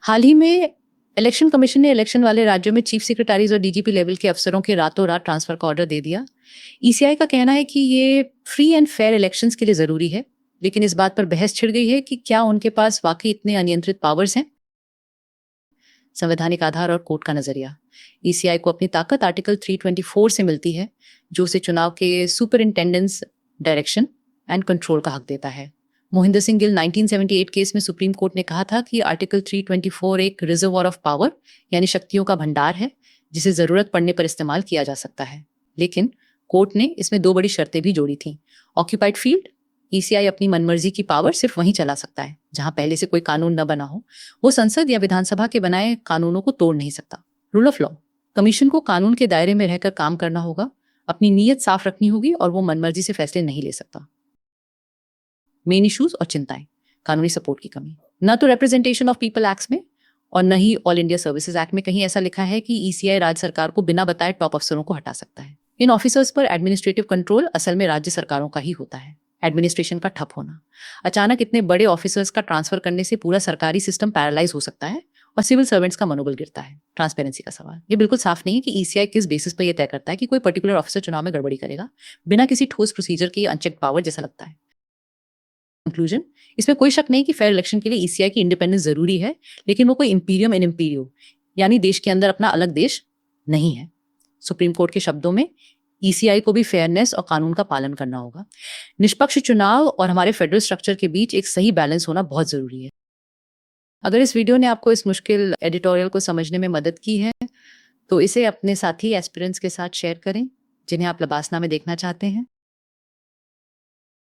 हाल ही में election commission ने election वाले राज्यों में चीफ सेक्रेटरीज और डीजीपी लेवल के अफसरों के रातों रात ट्रांसफर का ऑर्डर दे दिया। ईसीआई का कहना है कि ये फ्री एंड फेयर इलेक्शंस के लिए जरूरी है, लेकिन इस बात पर बहस छिड़ गई है कि क्या उनके पास वाकई इतने अनियंत्रित पावर्स हैं। संवैधानिक आधार और कोर्ट का नजरिया। ईसीआई को अपनी ताकत आर्टिकल 324 से मिलती है, जो उसे चुनाव के सुपरिंटेंडेंस, डायरेक्शन एंड कंट्रोल का हक देता है। मोहिंदर सिंह गिल 1978 केस में सुप्रीम कोर्ट ने कहा था कि आर्टिकल 324 एक रिजर्वॉर ऑफ पावर यानी शक्तियों का भंडार है, जिसे जरूरत पड़ने पर इस्तेमाल किया जा सकता है। लेकिन कोर्ट ने इसमें दो बड़ी शर्तें भी जोड़ी थी। ऑक्यूपाइड फील्ड, ईसीआई अपनी मनमर्जी की पावर सिर्फ वहीं चला सकता है जहां पहले से कोई कानून न बना हो। वो संसद या विधानसभा के बनाए कानूनों को तोड़ नहीं सकता। रूल ऑफ लॉ, कमीशन को कानून के दायरे में रहकर काम करना होगा, अपनी नीयत साफ रखनी होगी और वो मनमर्जी से फैसले नहीं ले सकता। मेन इश्यूज और चिंताएं। कानूनी सपोर्ट की कमी। न तो रिप्रेजेंटेशन ऑफ पीपल एक्ट में और न ही ऑल इंडिया सर्विसेज एक्ट में कहीं ऐसा लिखा है कि ईसीआई राज्य सरकार को बिना बताए टॉप अफसरों को हटा सकता है। इन ऑफिसर्स पर एडमिनिस्ट्रेटिव कंट्रोल असल में राज्य सरकारों का ही होता है। एडमिनिस्ट्रेशन का ठप होना। अचानक इतने बड़े ऑफिसर्स का ट्रांसफर करने से पूरा सरकारी सिस्टम पैरालाइज हो सकता है और सिविल सर्वेंट्स का मनोबल गिरता है। ट्रांसपेरेंसी का सवाल। ये बिल्कुल साफ नहीं है कि ईसीआई किस बेसिस पर यह तय करता है कि कोई पर्टिकुलर ऑफिसर चुनाव में गड़बड़ी करेगा बिना किसी ठोस प्रोसीजर की। अनचेक्ड पावर जैसा लगता है। कंक्लूजन, इसमें कोई शक नहीं कि फेयर इलेक्शन के लिए ईसीआई की इंडिपेंडेंस जरूरी है, लेकिन वो कोई इंपीरियम इन इंपीरियो यानी देश के अंदर अपना अलग देश नहीं है। सुप्रीम कोर्ट के शब्दों में ईसीआई को भी फेयरनेस और कानून का पालन करना होगा। निष्पक्ष चुनाव और हमारे फेडरल स्ट्रक्चर के बीच एक सही बैलेंस होना बहुत जरूरी है। अगर इस वीडियो ने आपको इस मुश्किल एडिटोरियल को समझने में मदद की है तो इसे अपने साथी एस्पिरेंट्स के साथ शेयर करें जिन्हें आप लबासना में देखना चाहते हैं।